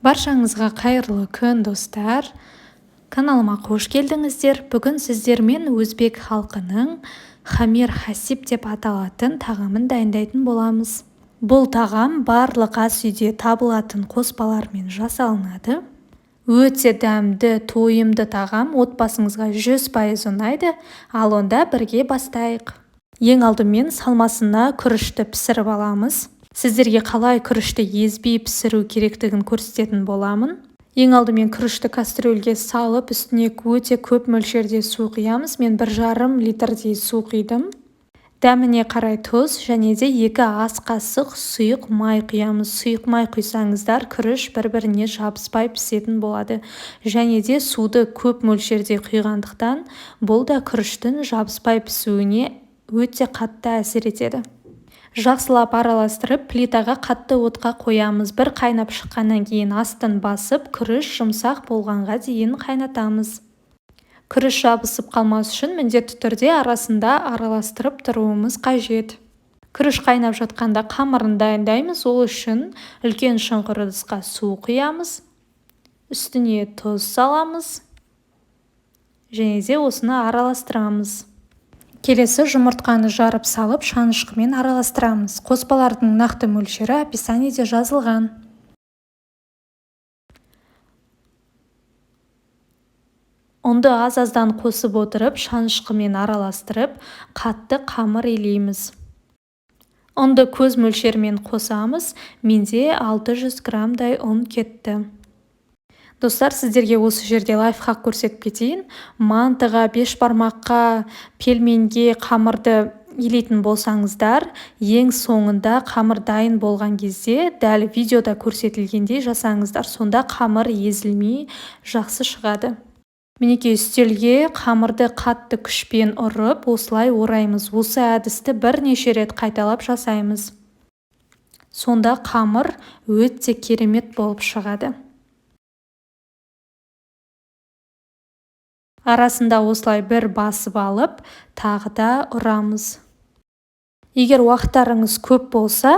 Баршаңызға қайырлы күн, достар. Каналыма қош келдіңіздер. Бүгін сіздермен өзбек халқының хамир хасиб деп аталатын тағамын дайындайтын боламыз. Бұл тағам барлық ас үйде табылатын қоспалармен жасалынады. Өте дәмді, тойымды тағам, отбасыңызға 100% ұнайды. Ал онда бірге бастайық. Ең алдымен салмасына күрішті пісіріп аламыз. Сіздерге қалай күрішті езбей пісіру керектігін көрсететін боламын. Ең алдымен күрішті кастрөлге салып, үстіне өте көп мөлшерде су құямыз. Мен 1,5 литрдей су құйдым. Дәміне қарай тұз және де 2 ас қасық сұйық май құямыз. Сұйық май құйсаңыздар, күріш бір-біріне жабыспай пісетін болады. Және де суды көп мөлшерде құйғандықтан, бұл да күріштің жабыспай пісуіне өте қатты әсер етеді. Жақсылап араластырып, плитаға қатты отқа қоямыз. Бір қайнап шыққаннан кейін астын басып, күріш жұмсақ болғанға дейін қайнатамыз. Күріш жабысып қалмас үшін міндетті түрде арасында араластырып тұруымыз қажет. Күріш қайнап жатқанда қамырын дайындаймыз. Ол үшін үлкен шұңқыр ыдысқа су құямыз. Үстіне тұз саламыз. Және де осыны араластырамыз. Келесі жұмыртқаны жарып салып, шанышқымен араластырамыз. Қоспалардың нақты мөлшері описаниеде жазылған. Ұнды аз-аздан қосып отырып, шанышқымен араластырып, қатты қамыр илейміз. Ұнды көз мөлшермен қосамыз. Менде 600 граммдай ұн кетті. Достар, сіздерге осы жерде лайфхак көрсетіп кетейін. Мантыға, бешбармаққа, пельменге қамырды илейтін болсаңыздар, ең соңында қамыр дайын болған кезде, дәл видеода көрсетілгендей жасаңыздар. Сонда қамыр езілмей жақсы шығады. Мінекей, үстелге қамырды қатты күшпен ұрып, осылай ораймыз. Осы әдісті бірнеше рет қайталап жасаймыз. Сонда қамыр өте керемет болып шығады. Арасында осылай бір басып алып, тағы да ұрамыз. Егер уақыттарыңыз көп болса,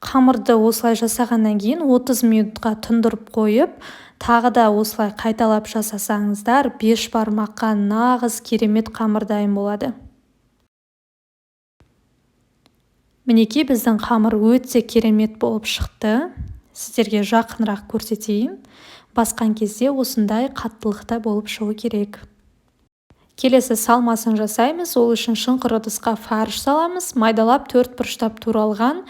қамырды осылай жасағаннан кейін 30 минутқа тұндырып қойып, тағы да осылай қайталап жасасаңыздар, бешбармаққа нағыз керемет қамыр дайын болады. Мінекей, біздің қамыр өте керемет болып шықты. Сіздерге жақынырақ көрсетейін. Басқан кезде осындай қаттылықта болып шығу керек. Келесі салмасын жасаймыз. Ол үшін шұңқыр ыдысқа фарш саламыз. Майдалап 4 бұрыштап туралған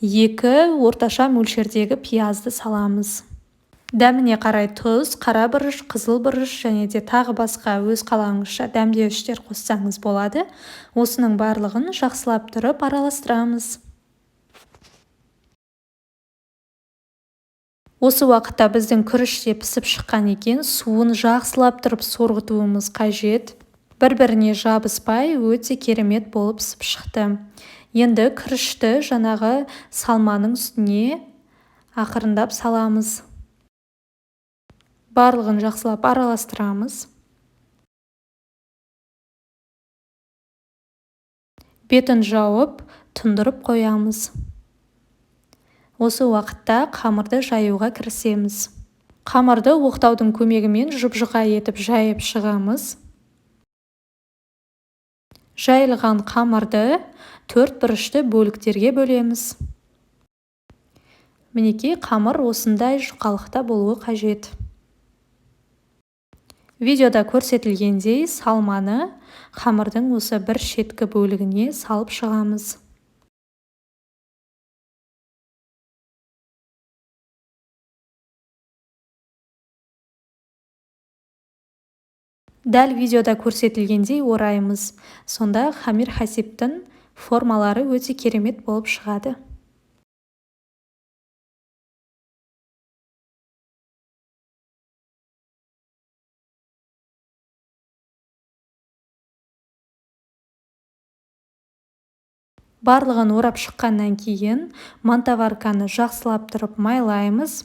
2 орташа мөлшердегі пиязды саламыз. Дәміне қарай тұз, қара бұрыш, қызыл бұрыш және де тағы басқа өз қалауыңызша дәмдеуіштер қоссаңыз болады. Осының барлығын жақсылап тұрып араластырамыз. Осы уақытта біздің күріш те пісіп шыққан екен. Суын жақсылап тұрып сорғытуымыз қажет. Бір-біріне жабыспай өте керемет болып пісіп шықты. Енді күрішті жаңағы салманың үстіне ақырындап саламыз. Барлығын жақсылап араластырамыз. Бетін жауып, тұндырып қоямыз. Осы уақытта қамырды жаюға кірісеміз. Қамырды оқтаудың көмегімен жұп-жұқа етіп жайып шығамыз. Жайылған қамырды 4 бұрышты бөліктерге бөлеміз. Мінекей, қамыр осындай жұқалықта болуы қажет. Видеода көрсетілгендей салманы қамырдың осы бір шеткі бөлігіне салып шығамыз. Дәл видеода көрсетілгендей ораймыз. Сонда хамир хасибтің формалары өте керемет болып шығады. Барлығын орап шыққаннан кейін мантаварканы жақсылап тұрып майлаймыз.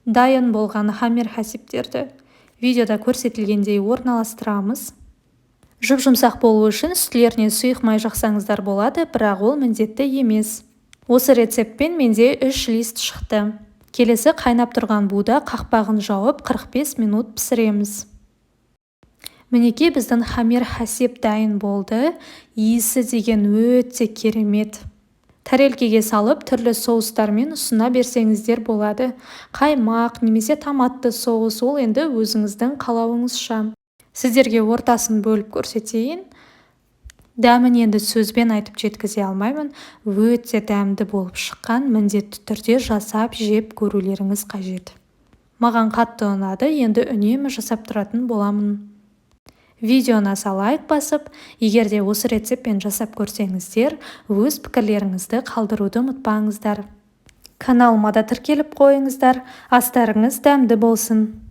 Дайын болған хамир хасибтерді видеода көрсетілгендей орналастырамыз. Жұп-жұмсақ болу үшін үстілеріне сұйық май жақсаңыздар болады, бірақ ол міндетті емес. Осы рецептпен менде 3 лист шықты. Келесі қайнап тұрған буда қақпағын жауып 45 минут пісіреміз. Мінекей біздің хамир хасиб дайын болды. Иісі деген өте керемет. Тарелкеге салып түрлі соустармен ұсына берсеңіздер болады. Қаймақ немесе томатты соус, ол енді өзіңіздің қалауыңызша. Сіздерге ортасын бөліп көрсетейін. Дәмін енді сөзбен айтып жеткізе алмаймын. Өте дәмді болып шыққан, міндетті түрде жасап жеп көрулеріңіз қажет. Маған қатты ұнады, енді үнемі жасап тұратын боламын. Видеоны лайк басып, егер де осы рецептпен жасап көрсеңіздер, өз пікірлеріңізді қалдыруды ұмытпаңыздар. Каналыма да тіркеліп қойыңыздар. Астарыңыз дәмді болсын.